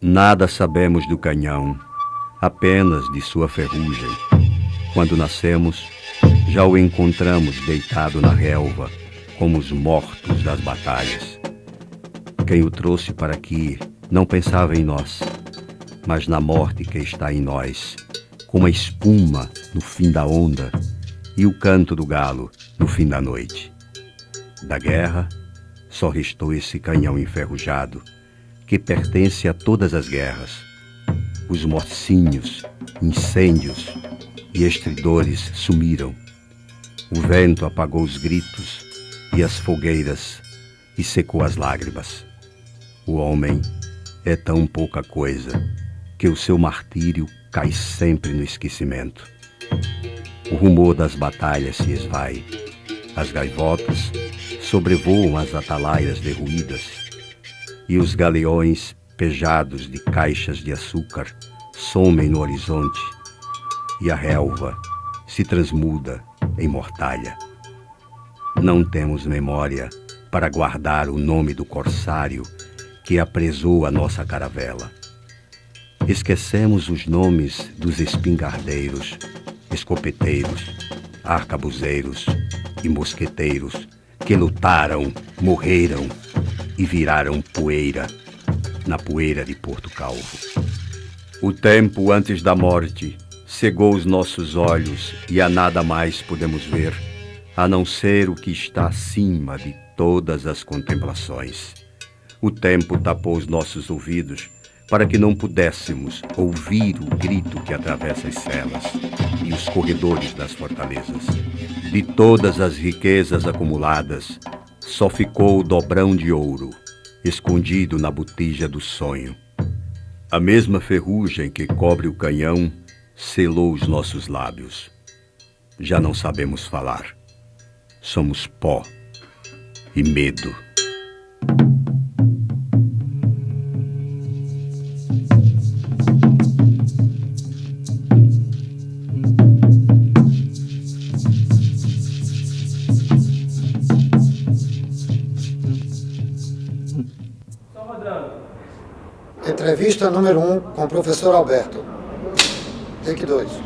Nada sabemos do canhão, apenas de sua ferrugem. Quando nascemos, já o encontramos deitado na relva, como os mortos das batalhas. Quem o trouxe para aqui não pensava em nós, mas na morte que está em nós, como a espuma no fim da onda e o canto do galo no fim da noite. Da guerra, só restou esse canhão enferrujado, que pertence a todas as guerras. Os morcinhos, incêndios e estridores sumiram. O vento apagou os gritos e as fogueiras e secou as lágrimas. O homem é tão pouca coisa que o seu martírio cai sempre no esquecimento. O rumor das batalhas se esvai. As gaivotas sobrevoam as atalaias derruídas e os galeões pejados de caixas de açúcar somem no horizonte e a relva se transmuda em mortalha. Não temos memória para guardar o nome do corsário que apresou a nossa caravela. Esquecemos os nomes dos espingardeiros, escopeteiros, arcabuzeiros e mosqueteiros que lutaram, morreram e viraram poeira na poeira de Porto Calvo. O tempo antes da morte cegou os nossos olhos e a nada mais podemos ver, a não ser o que está acima de todas as contemplações. O tempo tapou os nossos ouvidos para que não pudéssemos ouvir o grito que atravessa as celas e os corredores das fortalezas. De todas as riquezas acumuladas, só ficou o dobrão de ouro, escondido na botija do sonho. A mesma ferrugem que cobre o canhão selou os nossos lábios. Já não sabemos falar. Somos pó e medo. Entrevista número 1 com o professor Alberto. Take 2.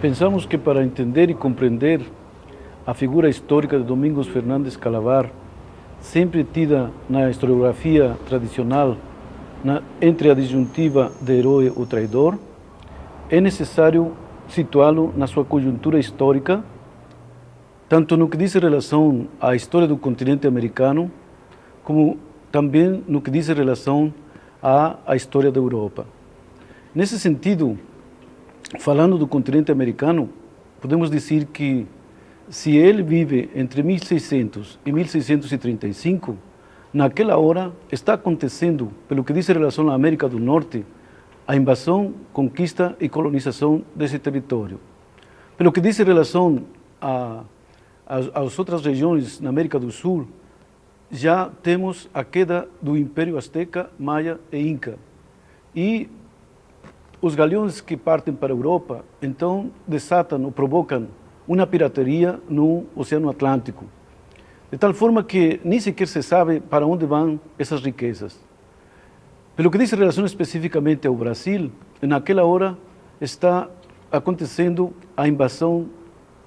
Pensamos que para entender e compreender a figura histórica de Domingos Fernandes Calavar, sempre tida na historiografia tradicional entre a disjuntiva de herói ou traidor, é necessário situá-lo na sua conjuntura histórica, tanto no que diz relação à história do continente americano, como também no que diz relação à história da Europa. Nesse sentido, falando do continente americano, podemos dizer que se ele vive entre 1600 e 1635, naquela hora está acontecendo, pelo que diz relação à América do Norte, a invasão, conquista e colonização desse território. Pelo que diz em relação às outras regiões na América do Sul, já temos a queda do Império Azteca, Maia e Inca. E os galeões que partem para a Europa, então, desatam ou provocam uma pirateria no Oceano Atlântico, de tal forma que nem sequer se sabe para onde vão essas riquezas. Pelo que diz em relação especificamente ao Brasil, naquela hora está acontecendo a invasão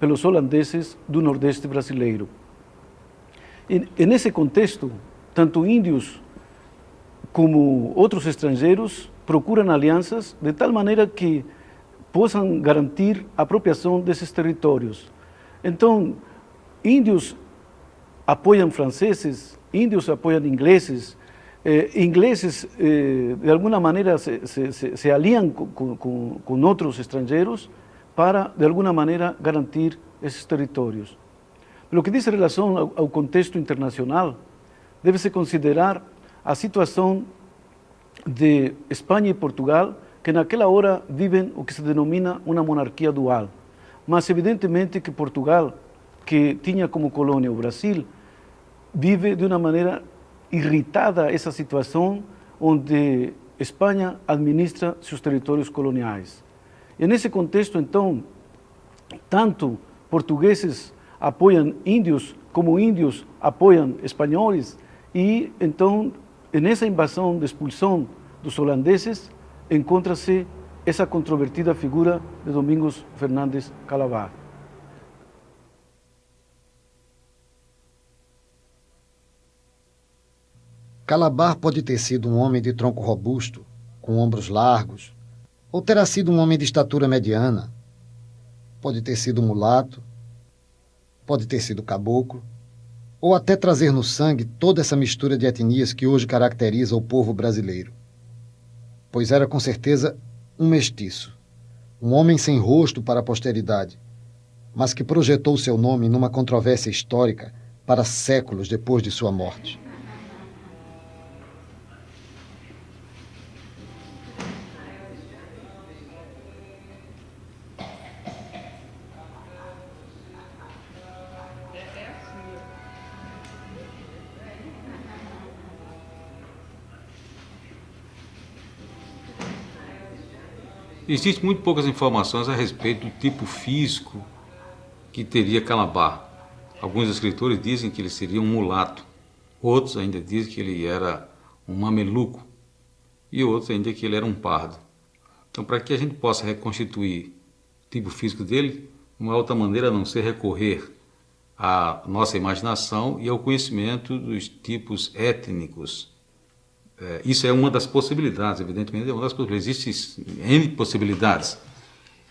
pelos holandeses do Nordeste brasileiro. E nesse contexto, tanto índios como outros estrangeiros procuram alianças de tal maneira que possam garantir a apropriação desses territórios. Então, índios apoiam franceses, índios apoiam ingleses, ingleses de alguma maneira se aliam com outros estrangeiros para, de alguma maneira, garantir esses territórios. Pelo que diz em relação ao contexto internacional, deve-se considerar a situação de Espanha e Portugal, que naquela hora vivem o que se denomina uma monarquia dual. Mas evidentemente que Portugal, que tinha como colônia o Brasil, vive de uma maneira irritada essa situação onde Espanha administra seus territórios coloniais. E nesse contexto, então, tanto portugueses apoiam índios como índios apoiam espanhóis, e então nessa invasão de expulsão dos holandeses encontra-se essa controvertida figura de Domingos Fernandes Calabar. Calabar pode ter sido um homem de tronco robusto, com ombros largos, ou terá sido um homem de estatura mediana. Pode ter sido mulato, pode ter sido caboclo, ou até trazer no sangue toda essa mistura de etnias que hoje caracteriza o povo brasileiro. Pois era com certeza um mestiço, um homem sem rosto para a posteridade, mas que projetou seu nome numa controvérsia histórica para séculos depois de sua morte. Existem muito poucas informações a respeito do tipo físico que teria Calabar. Alguns escritores dizem que ele seria um mulato, outros ainda dizem que ele era um mameluco e outros ainda que ele era um pardo. Então, para que a gente possa reconstituir o tipo físico dele, uma outra maneira a não ser recorrer à nossa imaginação e ao conhecimento dos tipos étnicos. Isso é uma das possibilidades, evidentemente é uma das possibilidades. Existem N possibilidades.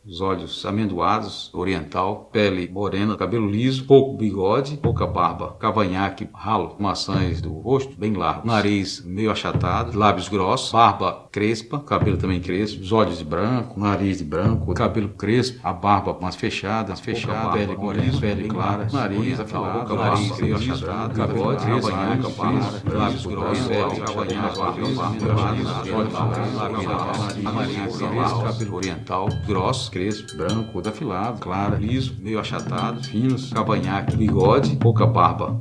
Os olhos amendoados, oriental, pele morena, cabelo liso, pouco bigode, pouca barba, cavanhaque ralo, maçãs do rosto bem largos, nariz meio achatado, lábios grossos, barba crespa, cabelo também crespo, os olhos de branco, nariz de branco, cabelo crespo, a barba mais fechada, pele morena, pele clara, nariz afilado, nariz meio achatado, bigode, cavanhaque, barba, lábios grossos, pele, cavanhaque, cabelo oriental, grosso, crespo, branco, afilado, claro, liso, meio achatado, finos, cavanhaque, bigode, pouca barba.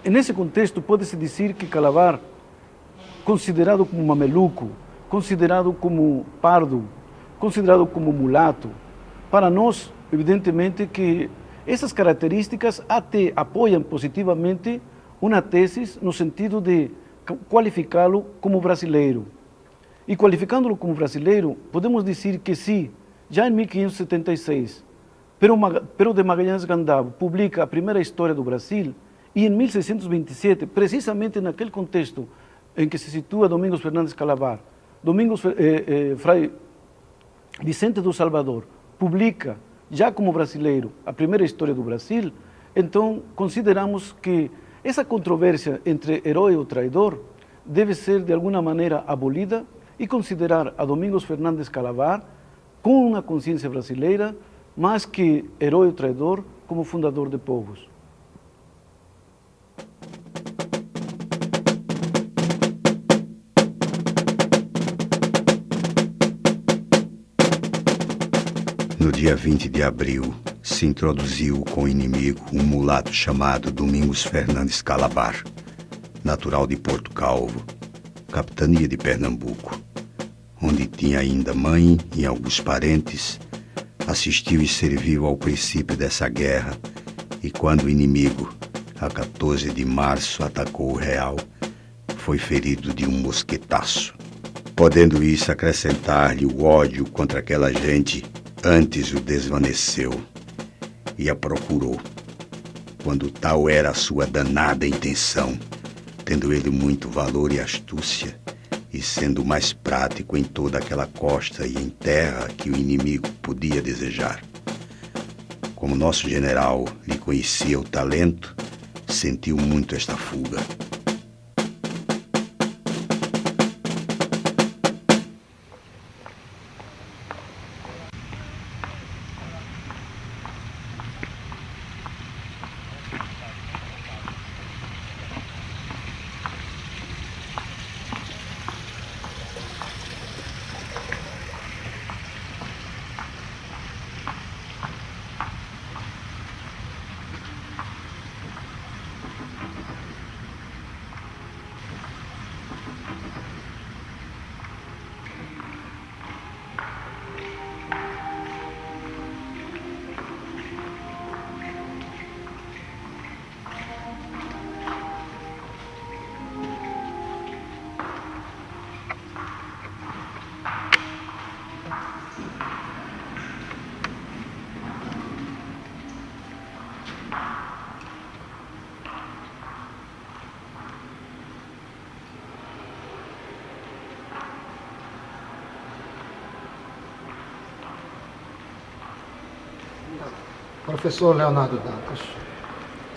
E nesse contexto pode-se dizer que Calabar, considerado como mameluco, considerado como pardo, considerado como mulato, para nós, evidentemente que essas características até apoiam positivamente uma tese no sentido de qualificá-lo como brasileiro. E qualificando-lo como brasileiro, podemos dizer que sim, já em 1576, Pero de Magalhães Gandavo publica a primeira história do Brasil, e em 1627, precisamente naquele contexto em que se situa Domingos Fernandes Calabar, Fray Vicente do Salvador publica, já como brasileiro, a primeira história do Brasil, então consideramos que essa controvérsia entre herói ou traidor deve ser de alguma maneira abolida e considerar a Domingos Fernandes Calabar com uma consciência brasileira, mais que herói ou traidor, como fundador de povos. No dia 20 de abril, se introduziu com o inimigo um mulato chamado Domingos Fernandes Calabar, natural de Porto Calvo, capitania de Pernambuco, onde tinha ainda mãe e alguns parentes, assistiu e serviu ao princípio dessa guerra, e quando o inimigo, a 14 de março, atacou o real, foi ferido de um mosquetaço, podendo isso acrescentar-lhe o ódio contra aquela gente. Antes o desvaneceu e a procurou, quando tal era a sua danada intenção, tendo ele muito valor e astúcia, e sendo mais prático em toda aquela costa e em terra que o inimigo podia desejar. Como nosso general lhe conhecia o talento, sentiu muito esta fuga. Professor Leonardo Dantas,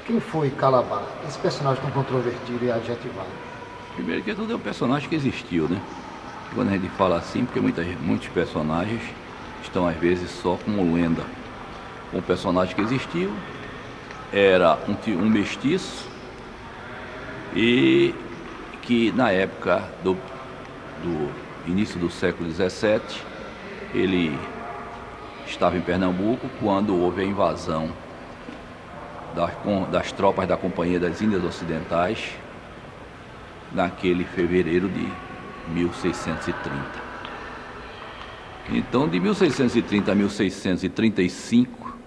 quem foi Calabar? Esse personagem tão controvertido e adjetivado. Primeiro que tudo é um personagem que existiu, né? Quando a gente fala assim, porque muitos personagens estão às vezes só como lenda. Um personagem que existiu era um mestiço e que na época do início do século XVII, ele estava em Pernambuco quando houve a invasão das tropas da Companhia das Índias Ocidentais, naquele fevereiro de 1630. Então, de 1630 a 1635,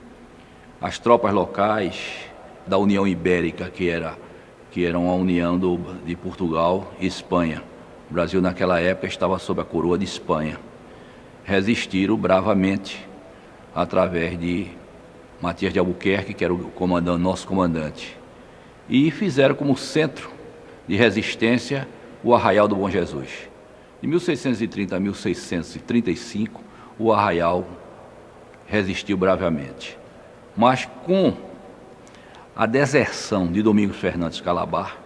as tropas locais da União Ibérica, que eram a união de Portugal e Espanha, o Brasil naquela época estava sob a coroa de Espanha, resistiram bravamente através de Matias de Albuquerque, que era o nosso comandante, e fizeram como centro de resistência o Arraial do Bom Jesus. De 1630 a 1635, o Arraial resistiu bravamente. Mas com a deserção de Domingos Fernandes Calabar,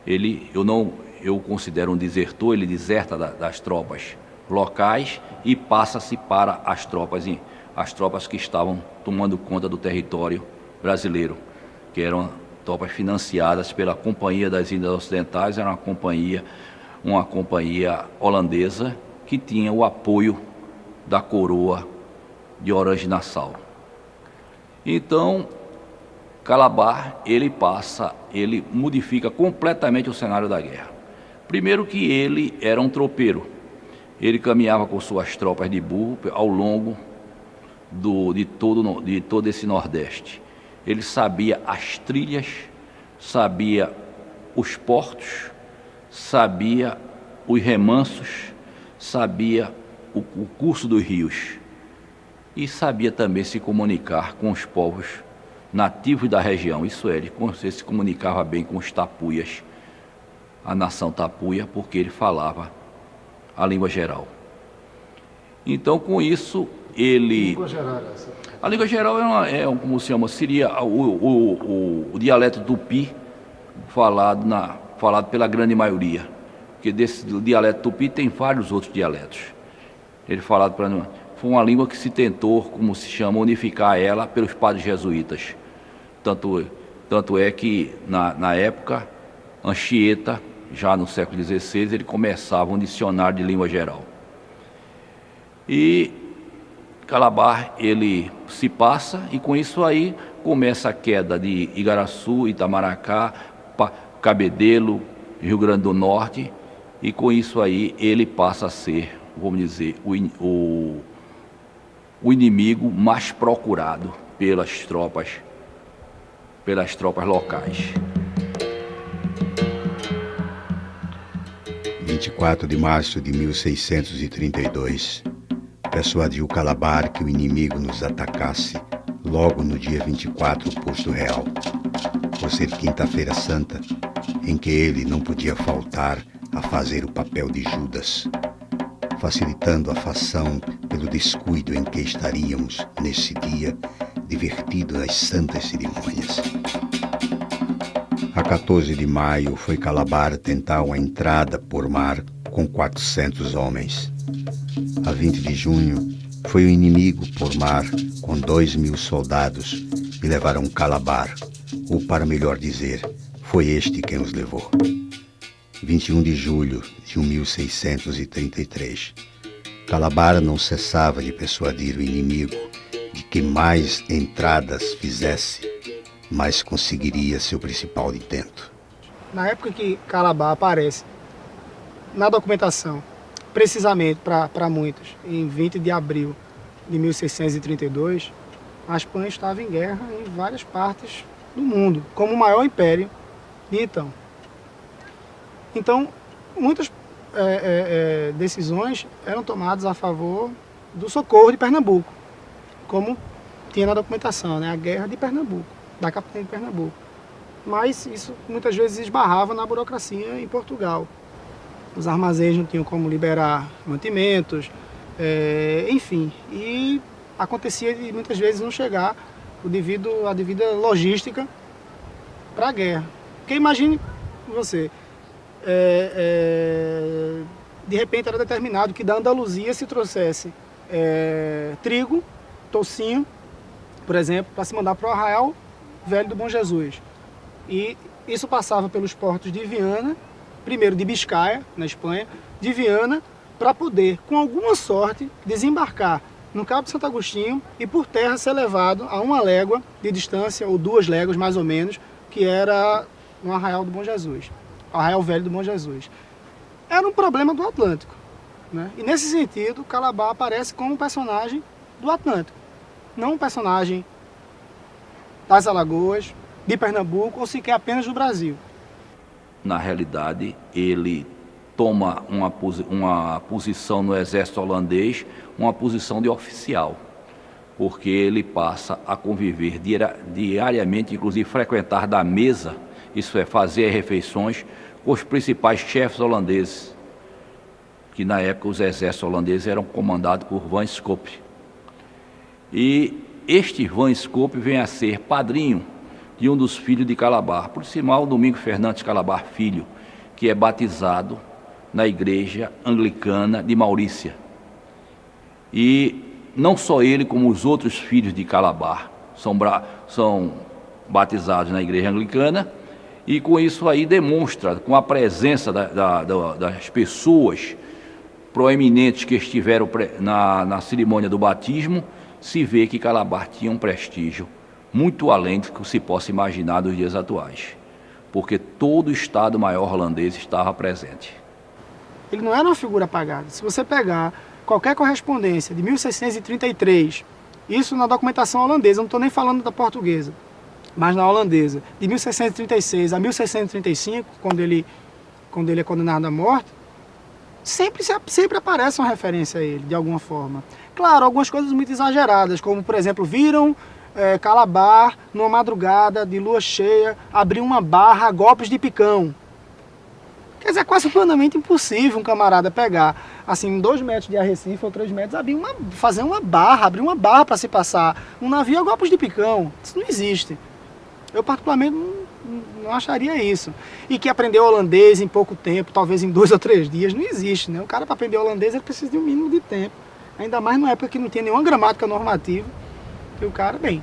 eu considero um desertor, ele deserta das tropas locais e passa-se para as tropas que estavam tomando conta do território brasileiro, que eram tropas financiadas pela Companhia das Índias Ocidentais, era uma companhia holandesa que tinha o apoio da coroa de Orange-Nassau. Então, Calabar, ele modifica completamente o cenário da guerra. Primeiro que ele era um tropeiro, ele caminhava com suas tropas de burro ao longo de todo esse Nordeste. Ele sabia as trilhas, sabia os portos, sabia os remansos, sabia o curso dos rios e sabia também se comunicar com os povos nativos da região. Isso é, ele se comunicava bem com os tapuias, a nação tapuia, porque ele falava a língua geral. Então, com isso, ele... Língua geral, essa. A língua geral como se chama, seria o dialeto tupi falado pela grande maioria, porque desse dialeto tupi tem vários outros dialetos. Ele foi uma língua que se tentou, como se chama, unificar ela pelos padres jesuítas. Tanto é que na época, Anchieta, já no século XVI, ele começava um dicionário de língua geral. E Calabar, ele se passa e com isso aí começa a queda de Igaraçu, Itamaracá, Cabedelo, Rio Grande do Norte, e com isso aí ele passa a ser, vamos dizer, o inimigo mais procurado pelas tropas locais. 24 de março de 1632, persuadiu Calabar que o inimigo nos atacasse logo no dia 24, posto real, por ser quinta-feira santa, em que ele não podia faltar a fazer o papel de Judas, facilitando a fação pelo descuido em que estaríamos, nesse dia, divertidos nas santas cerimônias. A 14 de maio foi Calabar tentar uma entrada por mar com 400 homens. A 20 de junho foi o inimigo por mar com 2.000 soldados e levaram Calabar, ou para melhor dizer, foi este quem os levou. 21 de julho de 1633. Calabar não cessava de persuadir o inimigo de que mais entradas fizesse, mais conseguiria seu principal intento. Na época que Calabar aparece na documentação, precisamente para muitos, em 20 de abril de 1632, a Espanha estava em guerra em várias partes do mundo, como o maior império de então. Então, muitas decisões eram tomadas a favor do socorro de Pernambuco, como tinha na documentação, né? A guerra de Pernambuco, da capitania de Pernambuco. Mas isso muitas vezes esbarrava na burocracia em Portugal. Os armazéns não tinham como liberar mantimentos, enfim. E acontecia de muitas vezes não chegar a devida logística para a guerra. Porque imagine você, de repente era determinado que da Andaluzia se trouxesse trigo, toucinho, por exemplo, para se mandar para o Arraial Velho do Bom Jesus. E isso passava pelos portos de Viana, primeiro de Biscaia, na Espanha, de Viana, para poder, com alguma sorte, desembarcar no Cabo de Santo Agostinho e por terra ser levado a 1 légua de distância, ou 2 léguas mais ou menos, que era no Arraial do Bom Jesus, Arraial Velho do Bom Jesus. Era um problema do Atlântico, né? E nesse sentido, Calabar aparece como um personagem do Atlântico, não um personagem das Alagoas, de Pernambuco ou sequer apenas do Brasil. Na realidade, ele toma uma posição no exército holandês, uma posição de oficial, porque ele passa a conviver diariamente, inclusive frequentar da mesa, isso é, fazer refeições com os principais chefes holandeses, que na época os exércitos holandeses eram comandados por Van Scop. E este Van Scop vem a ser padrinho de um dos filhos de Calabar, por sinal, Domingos Fernandes Calabar Filho, que é batizado na igreja anglicana de Maurícia. E não só ele, como os outros filhos de Calabar são batizados na igreja anglicana, e com isso aí demonstra, com a presença das pessoas proeminentes que estiveram na cerimônia do batismo, se vê que Calabar tinha um prestígio muito além do que se possa imaginar dos dias atuais, porque todo o Estado-Maior holandês estava presente. Ele não era uma figura apagada. Se você pegar qualquer correspondência de 1633, isso na documentação holandesa, não estou nem falando da portuguesa, mas na holandesa, de 1636 a 1635, quando ele é condenado à morte, sempre aparece uma referência a ele, de alguma forma. Claro, algumas coisas muito exageradas, como, por exemplo, viram Calabar, numa madrugada de lua cheia, abrir uma barra a golpes de picão. Quer dizer, é quase humanamente impossível um camarada pegar, assim, 2 metros de Arrecife ou 3 metros, fazer uma barra, abrir uma barra para se passar um navio a golpes de picão. Isso não existe. Eu, particularmente, não acharia isso. E que aprendeu holandês em pouco tempo, talvez em 2 ou 3 dias, não existe, né? O cara, para aprender holandês, ele precisa de um mínimo de tempo. Ainda mais numa época que não tinha nenhuma gramática normativa. E o cara, bem,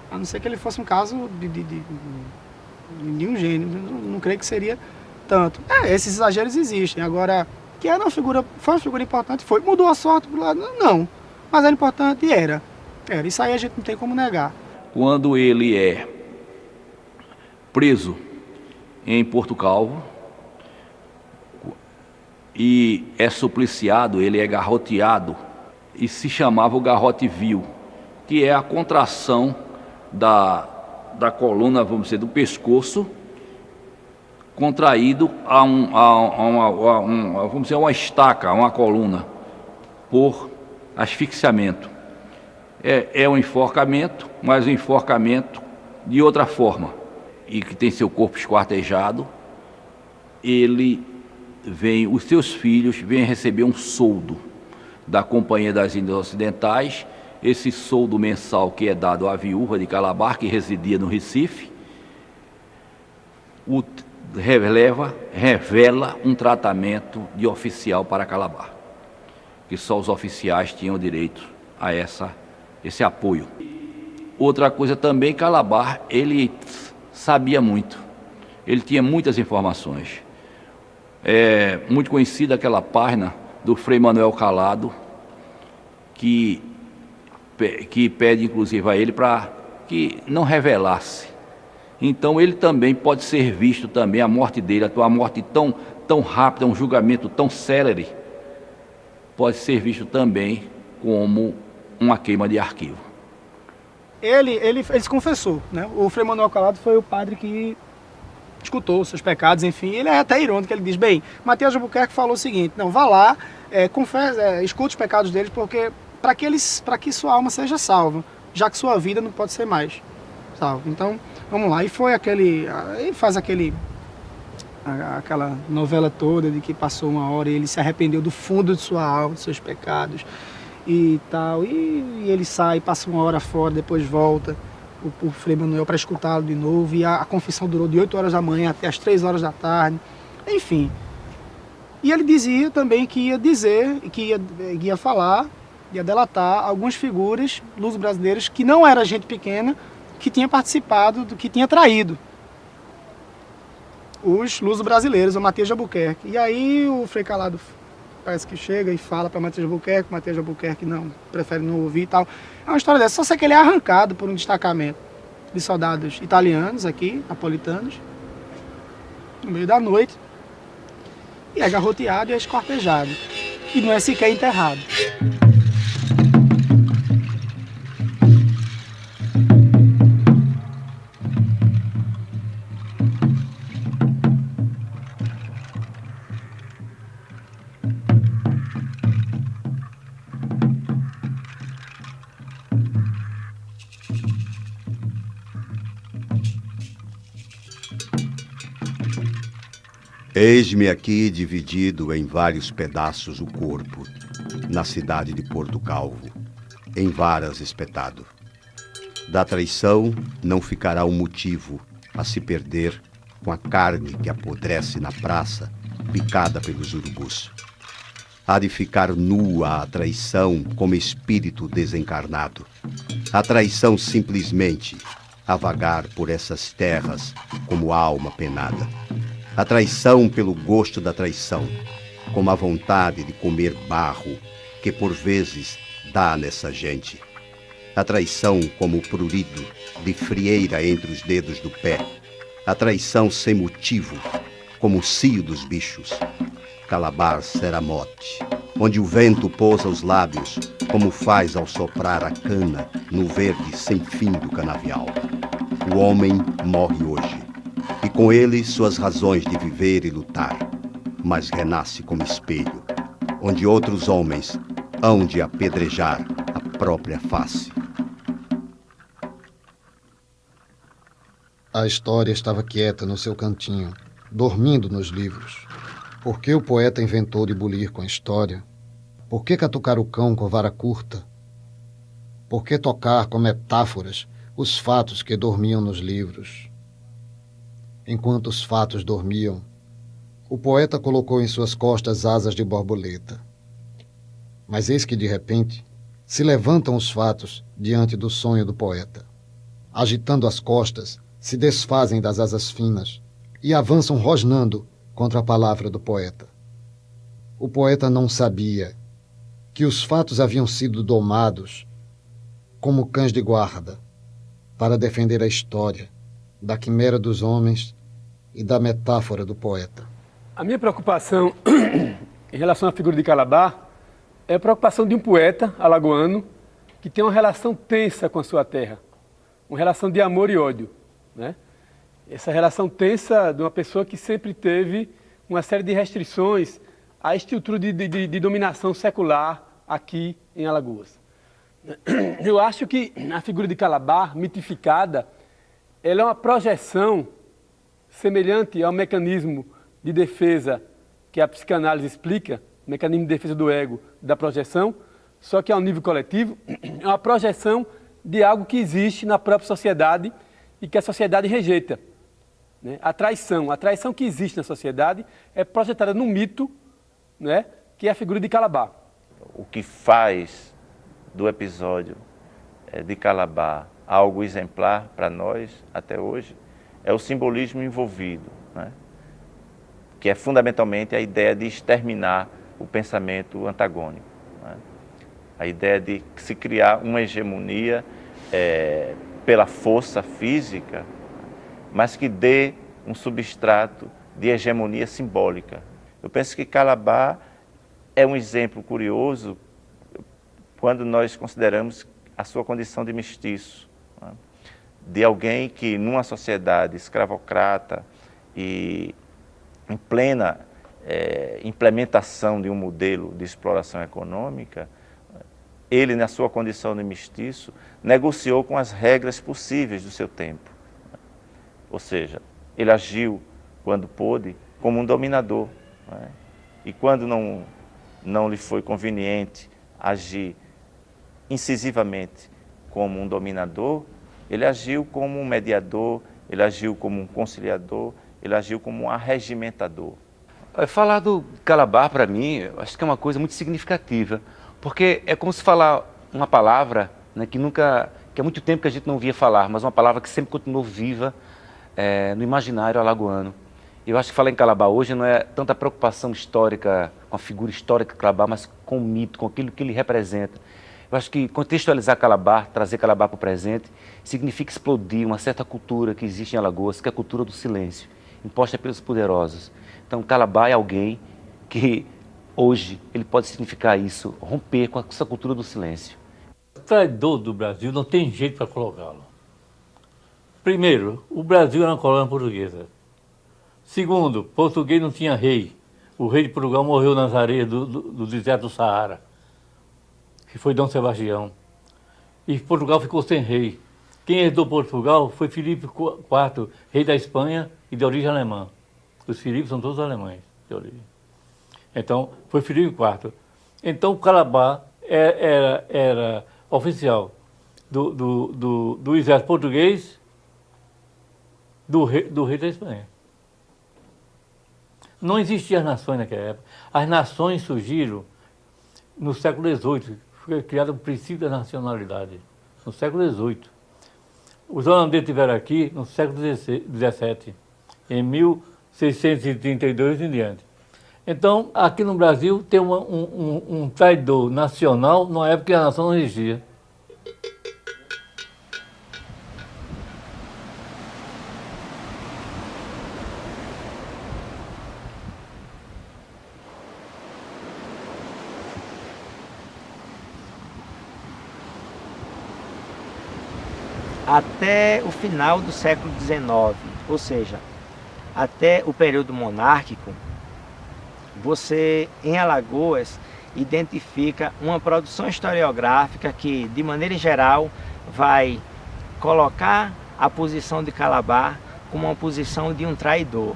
a não ser que ele fosse um caso de um gênio, não creio que seria tanto. Esses exageros existem. Agora, que foi uma figura importante, foi. Mudou a sorte pro lado? Não. Mas era importante e era. Isso aí a gente não tem como negar. Quando ele é preso em Porto Calvo e é supliciado, ele é garroteado, e se chamava o garrote vil, que é a contração da coluna, vamos dizer, do pescoço, contraído vamos dizer, uma estaca, uma coluna, por asfixiamento. É um enforcamento, mas um enforcamento de outra forma, e que tem seu corpo esquartejado. Os seus filhos vêm receber um soldo da Companhia das Índias Ocidentais. Esse soldo mensal que é dado à viúva de Calabar, que residia no Recife, revela um tratamento de oficial para Calabar, que só os oficiais tinham direito a esse apoio. Outra coisa também, Calabar, ele sabia muito, ele tinha muitas informações. É muito conhecida aquela página do Frei Manuel Calado, que pede inclusive a ele para que não revelasse. Então ele também pode ser visto também, a morte dele, a morte tão rápida, um julgamento tão célere, pode ser visto também como uma queima de arquivo. Ele se confessou, né? O Frei Manuel Calado foi o padre que escutou os seus pecados, enfim. Ele é até irônico, ele diz, bem, Mateus de Albuquerque falou o seguinte, não, vá lá, escute os pecados deles, porque para que sua alma seja salva, já que sua vida não pode ser mais salva. Então, vamos lá. E foi ele faz aquela novela toda de que passou 1 hora e ele se arrependeu do fundo de sua alma, dos seus pecados. e tal. E ele sai, passa uma hora fora, depois volta, o Frei Manuel para escutá-lo de novo. E a confissão durou de 8 horas da manhã até as 3 horas da tarde. Enfim. E ele dizia também que ia dizer, que ia falar, ia delatar algumas figuras luso-brasileiras que não era gente pequena, que tinha participado, que tinha traído os luso-brasileiros, o Matias de Albuquerque. E aí o Frei Calado parece que chega e fala para Matias de Albuquerque não, prefere não ouvir e tal. É uma história dessa, só sei que ele é arrancado por um destacamento de soldados italianos aqui, napolitanos, no meio da noite, e é garroteado e é esquartejado. E não é sequer enterrado. Eis-me aqui dividido em vários pedaços o corpo, na cidade de Porto Calvo, em varas espetado. Da traição não ficará um motivo a se perder com a carne que apodrece na praça, picada pelos urubus. Há de ficar nua a traição como espírito desencarnado. A traição simplesmente a vagar por essas terras como alma penada. A traição pelo gosto da traição, como a vontade de comer barro que por vezes dá nessa gente. A traição como o prurido de frieira entre os dedos do pé. A traição sem motivo, como o cio dos bichos. Calabar será mote, onde o vento pousa os lábios, como faz ao soprar a cana no verde sem fim do canavial. O homem morre hoje. E com ele suas razões de viver e lutar, mas renasce como espelho, onde outros homens hão de apedrejar a própria face. A história estava quieta no seu cantinho, dormindo nos livros. Por que o poeta inventou de bulir com a história? Por que catucar o cão com vara curta? Por que tocar com metáforas os fatos que dormiam nos livros? Enquanto os fatos dormiam, o poeta colocou em suas costas asas de borboleta. Mas eis que, de repente, se levantam os fatos diante do sonho do poeta. Agitando as costas, se desfazem das asas finas e avançam rosnando contra a palavra do poeta. O poeta não sabia que os fatos haviam sido domados como cães de guarda para defender a história da quimera dos homens e da metáfora do poeta. A minha preocupação em relação à figura de Calabar é a preocupação de um poeta alagoano que tem uma relação tensa com a sua terra, uma relação de amor e ódio, né? Essa relação tensa de uma pessoa que sempre teve uma série de restrições à estrutura de dominação secular aqui em Alagoas. Eu acho que a figura de Calabar, mitificada, ela é uma projeção semelhante ao mecanismo de defesa que a psicanálise explica, o mecanismo de defesa do ego, da projeção, só que ao nível coletivo, é uma projeção de algo que existe na própria sociedade e que a sociedade rejeita, né? A traição que existe na sociedade é projetada num mito, né, que é a figura de Calabar. O que faz do episódio de Calabar algo exemplar para nós até hoje é o simbolismo envolvido, né? Que é fundamentalmente a ideia de exterminar o pensamento antagônico, né? A ideia de se criar uma hegemonia pela força física, mas que dê um substrato de hegemonia simbólica. Eu penso que Calabar é um exemplo curioso quando nós consideramos a sua condição de mestiço, né? De alguém que, numa sociedade escravocrata e em plena implementação de um modelo de exploração econômica, ele, na sua condição de mestiço, negociou com as regras possíveis do seu tempo. Ou seja, ele agiu, quando pôde, como um dominador, né? E quando não lhe foi conveniente agir incisivamente como um dominador, ele agiu como um mediador, ele agiu como um conciliador, ele agiu como um arregimentador. Falar do Calabar, para mim, acho que é uma coisa muito significativa, porque é como se falar uma palavra, né, que há muito tempo que a gente não via falar, mas uma palavra que sempre continuou viva no imaginário alagoano. Eu acho que falar em Calabar hoje não é tanta preocupação histórica, com a figura histórica de Calabar, mas com o mito, com aquilo que ele representa. Eu acho que contextualizar Calabar, trazer Calabar para o presente, significa explodir uma certa cultura que existe em Alagoas, que é a cultura do silêncio, imposta pelos poderosos. Então, Calabar é alguém que, hoje, ele pode significar isso, romper com essa cultura do silêncio. O traidor do Brasil não tem jeito para colocá-lo. Primeiro, o Brasil era uma colônia portuguesa. Segundo, português não tinha rei. O rei de Portugal morreu nas areias do deserto do Saara, que foi Dom Sebastião. E Portugal ficou sem rei. Quem herdou Portugal foi Filipe IV, rei da Espanha e de origem alemã. Os Filipes são todos alemães de origem. Então, foi Filipe IV. Então, o Calabar era oficial do exército português, do rei da Espanha. Não existiam as nações naquela época. As nações surgiram no século XVIII. Foi criado o princípio da nacionalidade, no século XVIII. Os holandeses estiveram aqui no século XVII, em 1632 em diante. Então, aqui no Brasil, tem um traidor nacional numa época que a nação não existia. Até o final do século XIX, ou seja, até o período monárquico, você, em Alagoas, identifica uma produção historiográfica que, de maneira geral, vai colocar a posição de Calabar como uma posição de um traidor.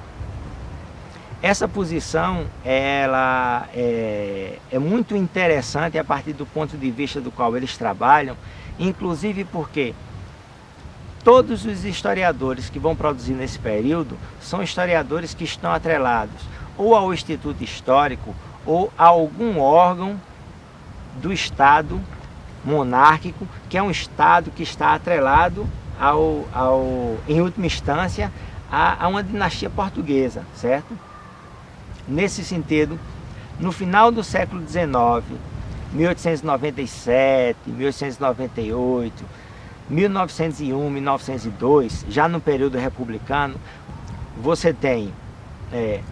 Essa posição ela é muito interessante a partir do ponto de vista do qual eles trabalham, inclusive porque todos os historiadores que vão produzir nesse período são historiadores que estão atrelados ou ao Instituto Histórico ou a algum órgão do Estado monárquico, que é um Estado que está atrelado em última instância, a uma dinastia portuguesa, certo? Nesse sentido, no final do século XIX, 1897, 1898, 1901, 1902, já no período republicano, você tem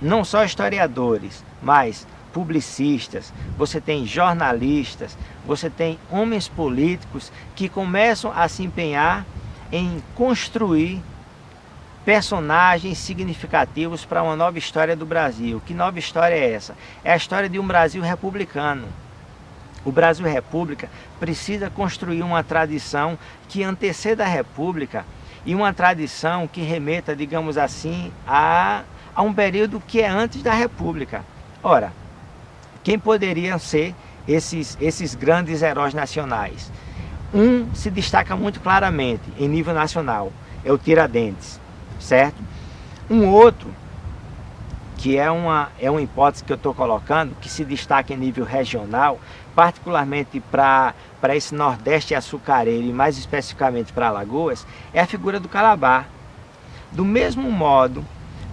não só historiadores, mas publicistas, você tem jornalistas, você tem homens políticos que começam a se empenhar em construir personagens significativos para uma nova história do Brasil. Que nova história é essa? É a história de um Brasil republicano. O Brasil República precisa construir uma tradição que anteceda a República e uma tradição que remeta, digamos assim, a um período que é antes da República. Ora, quem poderiam ser esses grandes heróis nacionais? Um se destaca muito claramente em nível nacional, é o Tiradentes, certo? Um outro, que é uma hipótese que eu estou colocando, que se destaca em nível regional, particularmente para esse Nordeste açucareiro e mais especificamente para Alagoas, é a figura do Calabar. Do mesmo modo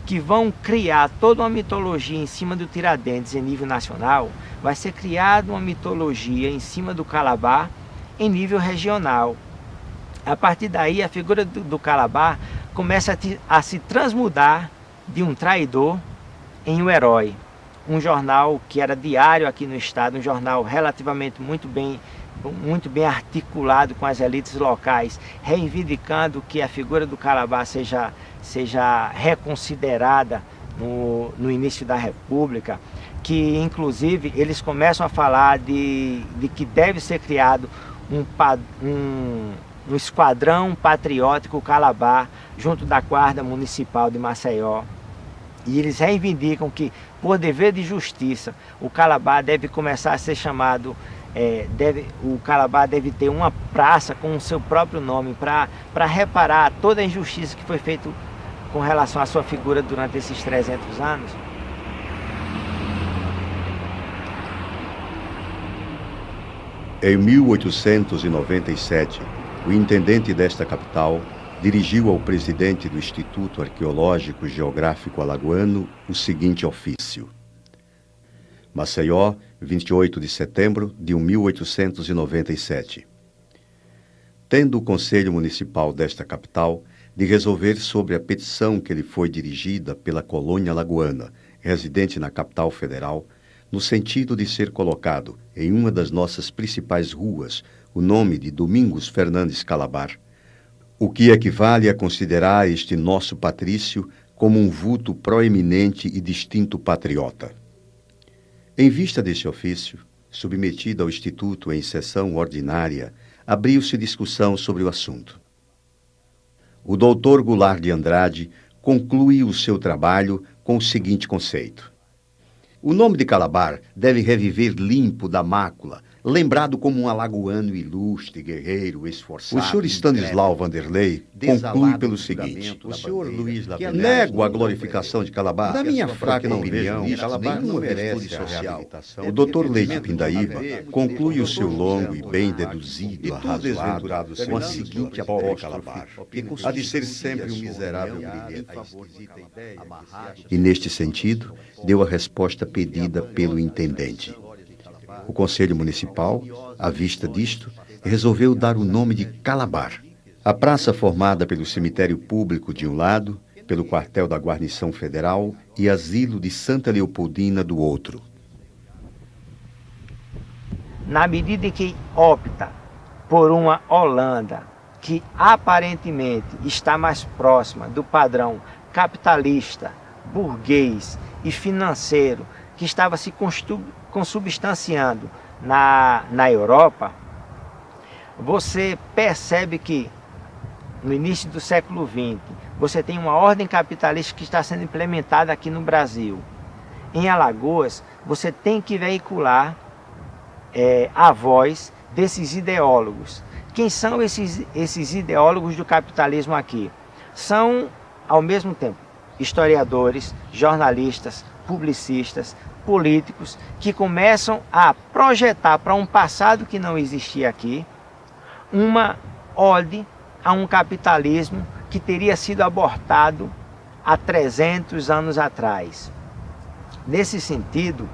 que vão criar toda uma mitologia em cima do Tiradentes em nível nacional, vai ser criada uma mitologia em cima do Calabar em nível regional. A partir daí, a figura do Calabar começa a se transmudar de um traidor em um herói. Um jornal que era diário aqui no estado, um jornal relativamente muito bem articulado com as elites locais, reivindicando que a figura do Calabar seja reconsiderada no início da República, que inclusive eles começam a falar de que deve ser criado um esquadrão patriótico Calabar junto da Guarda Municipal de Maceió. E eles reivindicam que, por dever de justiça, o Calabar deve começar a ser chamado o Calabar deve ter uma praça com o seu próprio nome para reparar toda a injustiça que foi feita com relação à sua figura durante esses 300 anos. Em 1897, o intendente desta capital dirigiu ao presidente do Instituto Arqueológico Geográfico Alagoano o seguinte ofício: Maceió, 28 de setembro de 1897. Tendo o Conselho Municipal desta capital de resolver sobre a petição que lhe foi dirigida pela colônia alagoana, residente na capital federal, no sentido de ser colocado em uma das nossas principais ruas o nome de Domingos Fernandes Calabar, o que equivale a considerar este nosso patrício como um vulto proeminente e distinto patriota. Em vista deste ofício, submetido ao Instituto em sessão ordinária, abriu-se discussão sobre o assunto. O doutor Goulart de Andrade conclui o seu trabalho com o seguinte conceito: o nome de Calabar deve reviver limpo da mácula, lembrado como um alagoano ilustre, guerreiro, esforçado. O senhor Stanislau Vanderlei conclui pelo seguinte: o senhor Luiz Labelle, nego a glorificação de Calabar. Na minha fraca opinião, Calabar não merece a reabilitação. O doutor Leite Pindaíba conclui o seu longo e bem deduzido, arrazoado, com a seguinte apócrifa Calabar: há de ser sempre um miserável brilhante. E neste sentido, deu a resposta pedida pelo intendente. O Conselho Municipal, à vista disto, resolveu dar o nome de Calabar. A praça formada pelo cemitério público de um lado, pelo quartel da Guarnição Federal e asilo de Santa Leopoldina do outro. Na medida em que opta por uma Holanda que aparentemente está mais próxima do padrão capitalista, burguês e financeiro que estava se consubstanciando na Europa, você percebe que no início do século XX você tem uma ordem capitalista que está sendo implementada aqui no Brasil. Em Alagoas, você tem que veicular a voz desses ideólogos. Quem são esses ideólogos do capitalismo aqui? São, ao mesmo tempo, historiadores, jornalistas, publicistas, políticos que começam a projetar para um passado que não existia aqui uma ode a um capitalismo que teria sido abortado há 300 anos atrás. Nesse sentido,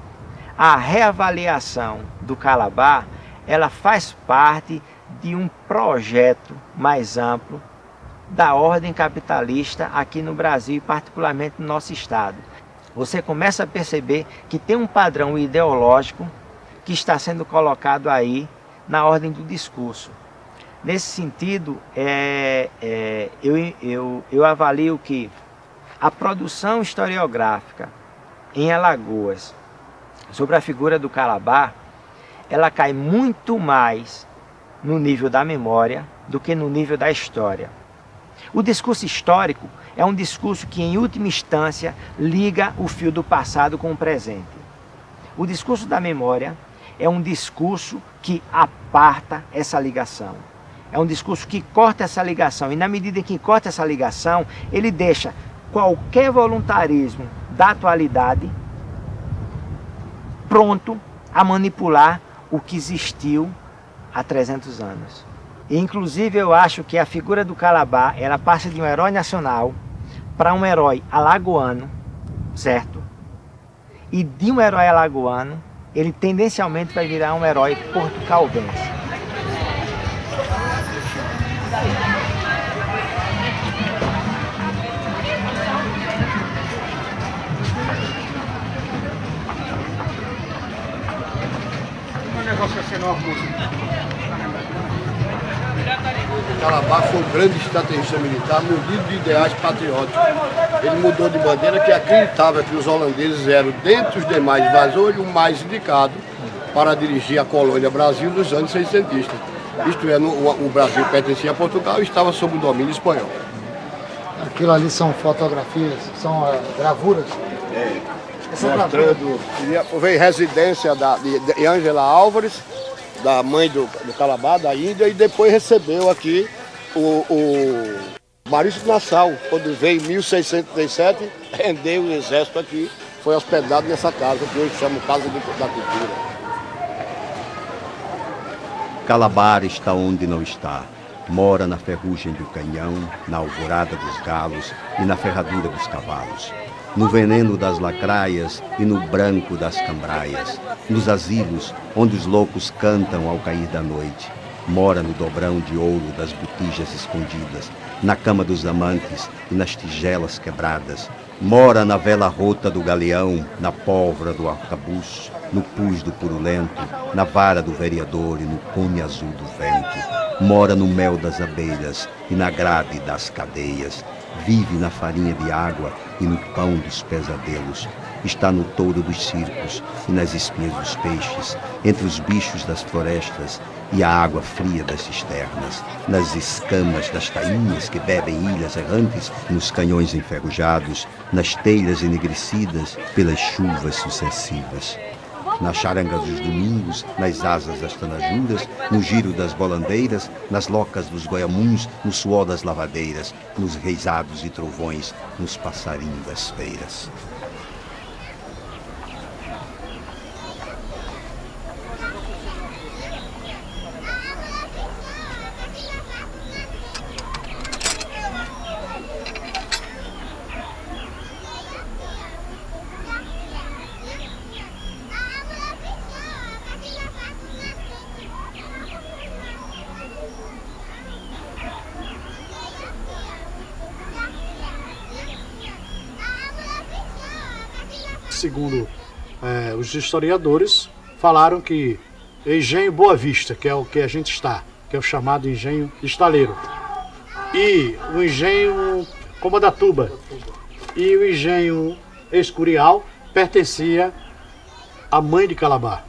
a reavaliação do Calabar, ela faz parte de um projeto mais amplo da ordem capitalista aqui no Brasil e particularmente no nosso estado. Você começa a perceber que tem um padrão ideológico que está sendo colocado aí na ordem do discurso. Nesse sentido, eu avalio que a produção historiográfica em Alagoas sobre a figura do Calabar, ela cai muito mais no nível da memória do que no nível da história. O discurso histórico é um discurso que, em última instância, liga o fio do passado com o presente. O discurso da memória é um discurso que aparta essa ligação. É um discurso que corta essa ligação. E na medida em que corta essa ligação, ele deixa qualquer voluntarismo da atualidade pronto a manipular o que existiu há 300 anos. E, inclusive, eu acho que a figura do Calabar, ela passa de um herói nacional para um herói alagoano, certo? E de um herói alagoano, ele tendencialmente vai virar um herói portucaldense. Calabar foi um grande estrategista militar, munido de ideais patrióticos. Ele mudou de bandeira que acreditava que os holandeses eram, dentre os demais invasores, o mais indicado para dirigir a colônia Brasil nos anos 600. Isto é, o Brasil pertencia a Portugal e estava sob o domínio espanhol. Aquilo ali são fotografias, são gravuras? Mostrando, veio residência de Ângela Álvares da mãe do Calabar, da Índia, e depois recebeu aqui o Maurício de Nassau, quando veio em 1637, rendeu o exército aqui, foi hospedado nessa casa, que hoje chama Casa da Cultura. Calabar está onde não está. Mora na ferrugem do canhão, na alvorada dos galos e na ferradura dos cavalos. No veneno das lacraias e no branco das cambraias. Nos asilos, onde os loucos cantam ao cair da noite. Mora no dobrão de ouro das botijas escondidas, na cama dos amantes e nas tigelas quebradas. Mora na vela rota do galeão, na pólvora do arcabouço, no pus do purulento, na vara do vereador e no cume azul do vento. Mora no mel das abelhas e na grade das cadeias. Vive na farinha de água e no pão dos pesadelos. Está no touro dos circos e nas espinhas dos peixes, entre os bichos das florestas e a água fria das cisternas, nas escamas das tainhas que bebem ilhas errantes, nos canhões enferrujados, nas telhas enegrecidas pelas chuvas sucessivas. Na charanga dos domingos, nas asas das tanajuras, no giro das bolandeiras, nas locas dos goiamuns, no suor das lavadeiras, nos reisados e trovões, nos passarinhos das feiras. Segundo os historiadores, falaram que engenho Boa Vista, que é o que a gente está, que é o chamado engenho estaleiro, e o engenho Comandatuba e o engenho Escurial pertencia à mãe de Calabar.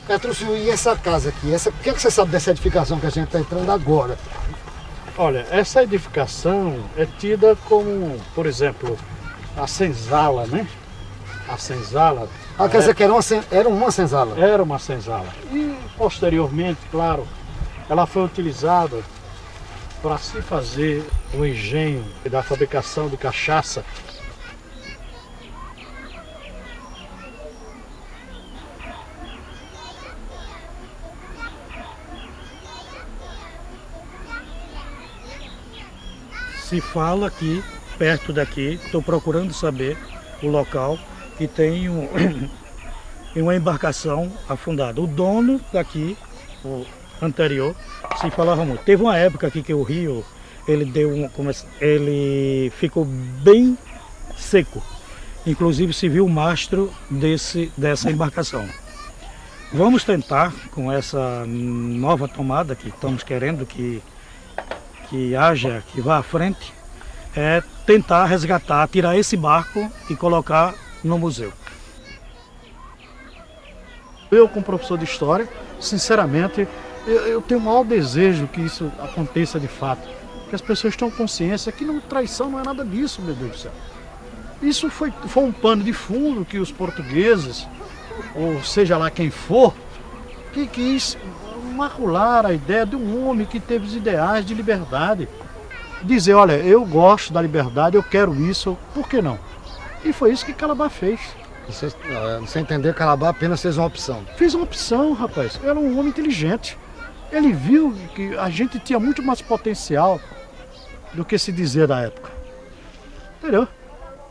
Petrúcio, e essa casa aqui? O que você sabe dessa edificação que a gente está entrando agora? Olha, essa edificação é tida como, por exemplo, a senzala, né? A senzala. Ah, quer dizer que era uma senzala? Era uma senzala. E, posteriormente, claro, ela foi utilizada para se fazer o engenho da fabricação de cachaça. Se fala aqui, perto daqui, estou procurando saber o local que tem uma embarcação afundada. O dono daqui, o anterior, se falava muito. Teve uma época aqui que o rio ele ficou bem seco. Inclusive se viu o mastro dessa embarcação. Vamos tentar, com essa nova tomada que estamos querendo que vá à frente, tentar resgatar, tirar esse barco e colocar no museu. Eu, como professor de História, sinceramente, eu tenho o maior desejo que isso aconteça de fato. Que as pessoas tenham consciência que traição não é nada disso, meu Deus do céu. Isso foi um pano de fundo que os portugueses, ou seja lá quem for, que quis macular a ideia de um homem que teve os ideais de liberdade. Dizer, olha, eu gosto da liberdade, eu quero isso, por que não? E foi isso que Calabar fez. Você entender, Calabar apenas fez uma opção. Fez uma opção, rapaz. Era um homem inteligente. Ele viu que a gente tinha muito mais potencial do que se dizia da época. Entendeu?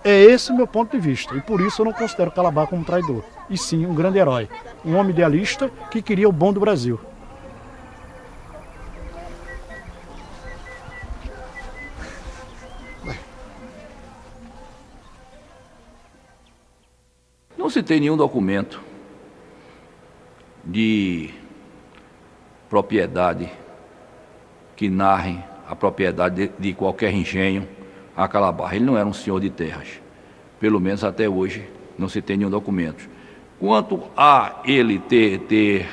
É esse o meu ponto de vista. E por isso eu não considero Calabar como traidor. E sim, um grande herói. Um homem idealista que queria o bom do Brasil. Não se tem nenhum documento de propriedade que narre a propriedade de qualquer engenho a Calabar. Ele não era um senhor de terras. Pelo menos até hoje não se tem nenhum documento. Quanto a ele ter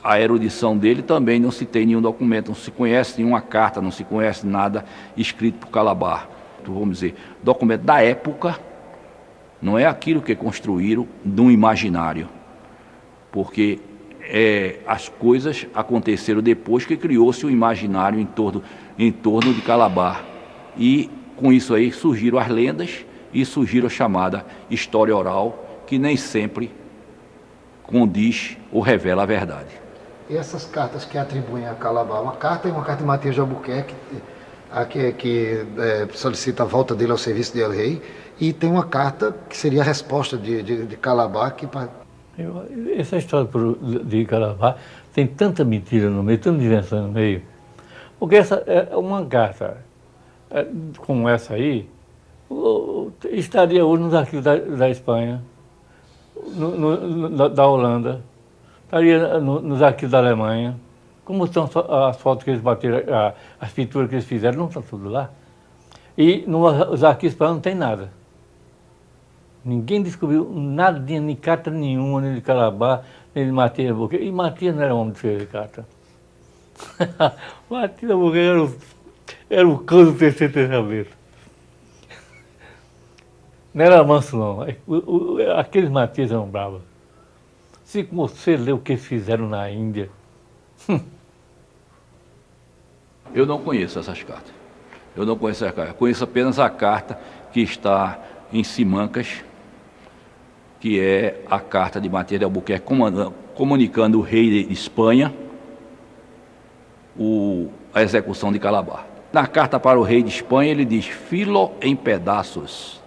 a erudição dele, também não se tem nenhum documento, não se conhece nenhuma carta, não se conhece nada escrito por Calabar. Então, vamos dizer, documento da época. Não é aquilo que construíram de um imaginário. porque as coisas aconteceram depois que criou-se o imaginário em torno de Calabar. E com isso aí surgiram as lendas e surgiram a chamada história oral, que nem sempre condiz ou revela a verdade. E essas cartas que atribuem a Calabar, uma carta de Matias de Albuquerque, que solicita a volta dele ao serviço de El Rei, e tem uma carta que seria a resposta de Calabar. Essa história de Calabar tem tanta mentira no meio, tanta invenção no meio, porque essa é uma carta como essa aí, estaria hoje nos arquivos da Espanha, da Holanda, estaria nos arquivos da Alemanha. Como estão as fotos que eles bateram, as pinturas que eles fizeram, não estão tudo lá. E nos arquivos espanhóis não tem nada. Ninguém descobriu nada, nem carta nenhuma, nem de Calabar, nem de Matias de Albuquerque. E Matias não era um homem de escrever carta. Matias de Albuquerque era o cão do terceiro testamento. Não era manso, não. Aqueles Matias eram bravos. Se você lê o que eles fizeram na Índia... Eu não conheço essas cartas. Eu não conheço essas cartas. Conheço apenas a carta que está em Simancas, que é a carta de Matias de Albuquerque comunicando o rei de Espanha a execução de Calabar. Na carta para o rei de Espanha ele diz: filo em pedaços.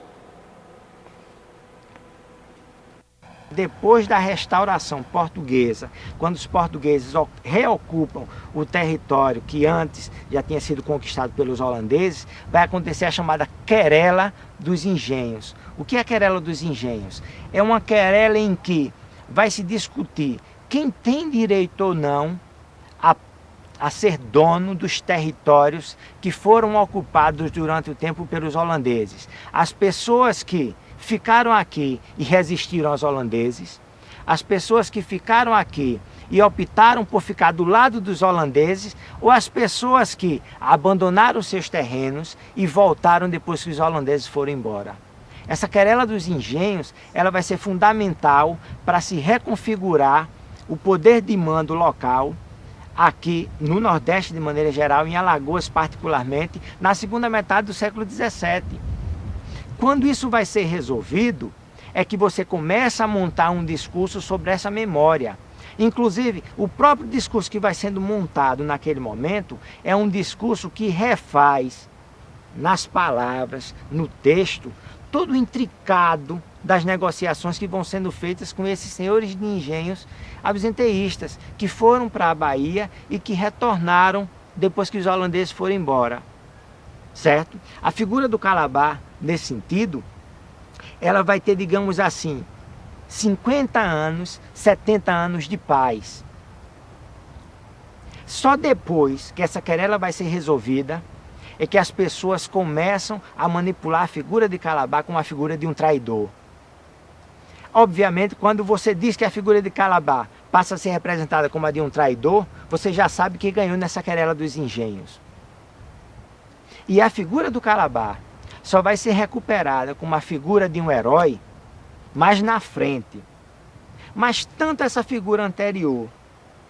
Depois da restauração portuguesa, quando os portugueses reocupam o território que antes já tinha sido conquistado pelos holandeses, vai acontecer a chamada querela dos engenhos. O que é a querela dos engenhos? É uma querela em que vai se discutir quem tem direito ou não a ser dono dos territórios que foram ocupados durante o tempo pelos holandeses. As pessoas que ficaram aqui e resistiram aos holandeses, as pessoas que ficaram aqui e optaram por ficar do lado dos holandeses, ou as pessoas que abandonaram seus terrenos e voltaram depois que os holandeses foram embora. Essa querela dos engenhos, ela vai ser fundamental para se reconfigurar o poder de mando local aqui no Nordeste de maneira geral, em Alagoas particularmente, na segunda metade do século XVII. Quando isso vai ser resolvido, é que você começa a montar um discurso sobre essa memória. Inclusive, o próprio discurso que vai sendo montado naquele momento é um discurso que refaz nas palavras, no texto, todo o intricado das negociações que vão sendo feitas com esses senhores de engenhos absenteístas, que foram para a Bahia e que retornaram depois que os holandeses foram embora. Certo? A figura do Calabar, nesse sentido, ela vai ter, digamos assim, 50 anos, 70 anos de paz. Só depois que essa querela vai ser resolvida, é que as pessoas começam a manipular a figura de Calabar como a figura de um traidor. Obviamente, quando você diz que a figura de Calabar passa a ser representada como a de um traidor, você já sabe que ganhou nessa querela dos engenhos. E a figura do Calabar só vai ser recuperada como a figura de um herói mais na frente. Mas tanto essa figura anterior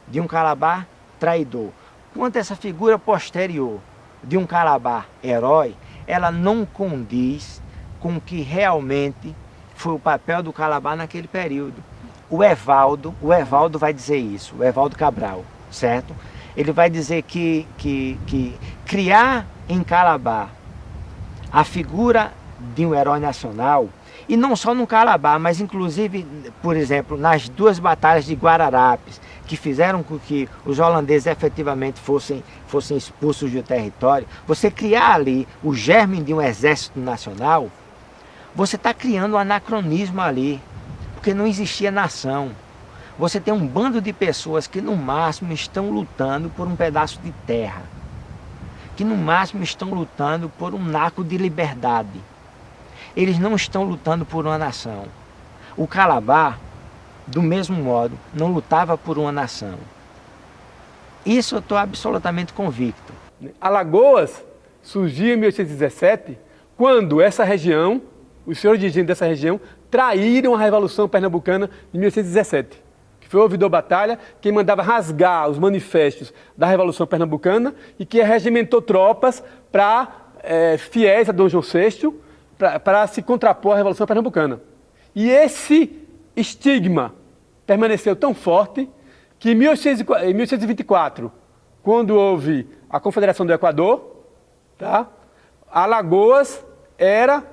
de um Calabar traidor, quanto essa figura posterior de um Calabar herói, ela não condiz com o que realmente foi o papel do Calabar naquele período. O Evaldo vai dizer isso, o Evaldo Cabral, certo? Ele vai dizer que criar em Calabar a figura de um herói nacional, e não só no Calabar, mas inclusive, por exemplo, nas duas batalhas de Guararapes, que fizeram com que os holandeses efetivamente fossem expulsos do território, você criar ali o germe de um exército nacional, você está criando um anacronismo ali, porque não existia nação. Você tem um bando de pessoas que no máximo estão lutando por um pedaço de terra, que no máximo estão lutando por um naco de liberdade. Eles não estão lutando por uma nação. O Calabar, do mesmo modo, não lutava por uma nação. Isso eu estou absolutamente convicto. Alagoas surgiu em 1817, quando essa região, os senhores dirigentes dessa região, traíram a Revolução Pernambucana de 1817, que foi o ouvidor Batalha, quem mandava rasgar os manifestos da Revolução Pernambucana e que regimentou tropas fiéis a Dom João VI para se contrapor à Revolução Pernambucana. E esse estigma permaneceu tão forte que em 1824, quando houve a Confederação do Equador, tá? Alagoas era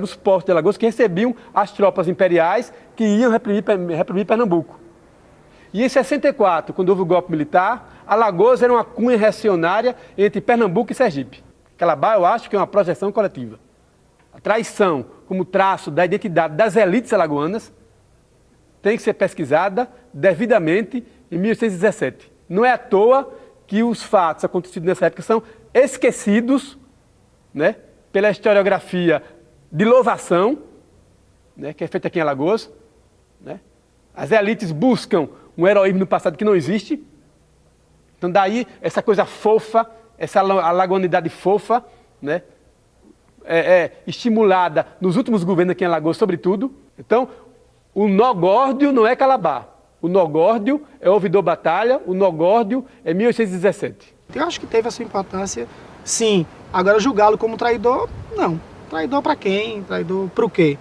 os portos de Alagoas que recebiam as tropas imperiais que iam reprimir Pernambuco. E em 64, quando houve o golpe militar, Alagoas era uma cunha reacionária entre Pernambuco e Sergipe. Calabá, eu acho que é uma projeção coletiva. A traição como traço da identidade das elites alagoanas tem que ser pesquisada devidamente em 1817. Não é à toa que os fatos acontecidos nessa época são esquecidos, né, pela historiografia de louvação, né, que é feita aqui em Alagoas. Né? As elites buscam um heroísmo no passado que não existe. Então daí essa coisa fofa, essa alagoanidade fofa, né, estimulada nos últimos governos aqui em Alagoas, sobretudo. Então, o Nogórdio não é Calabá. O Nogórdio é ouvidor Batalha, o Nogórdio é 1817. Eu acho que teve essa importância, sim. Agora, julgá-lo como traidor, não. Traidor para quem? Traidor para o quê?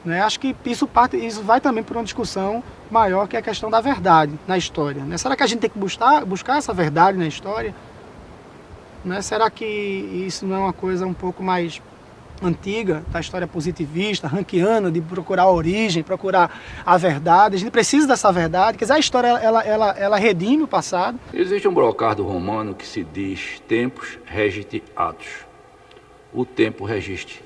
Né? Acho que isso vai também por uma discussão maior, que é a questão da verdade na história. Né? Será que a gente tem que buscar essa verdade na história? Né? Será que isso não é uma coisa um pouco mais antiga, da história positivista, ranquiana, de procurar a origem, procurar a verdade? A gente precisa dessa verdade. Quer dizer, a história ela redime o passado. Existe um brocardo romano que se diz tempus regit atus. O tempo registe.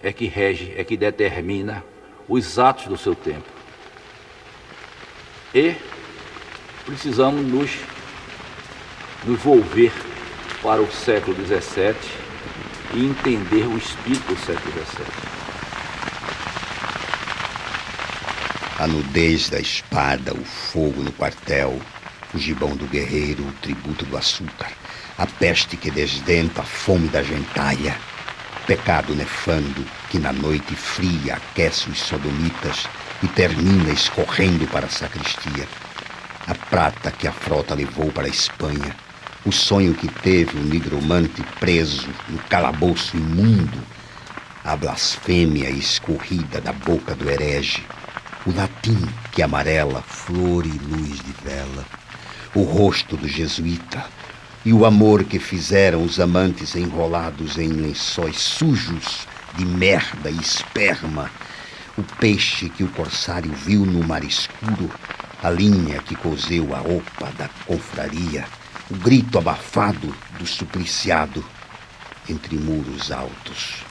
É que rege, é que determina os atos do seu tempo. E precisamos nos volver para o século XVII e entender o espírito do século XVII. A nudez da espada, o fogo no quartel, o gibão do guerreiro, o tributo do açúcar, a peste que desdenta, a fome da gentalha, pecado nefando que na noite fria aquece os sodomitas e termina escorrendo para a sacristia, a prata que a frota levou para a Espanha, o sonho que teve o nigromante preso no calabouço imundo, a blasfêmia escorrida da boca do herege, o latim que amarela flor e luz de vela, o rosto do jesuíta e o amor que fizeram os amantes enrolados em lençóis sujos de merda e esperma, o peixe que o corsário viu no mar escuro, a linha que coseu a opa da confraria, o grito abafado do supliciado entre muros altos.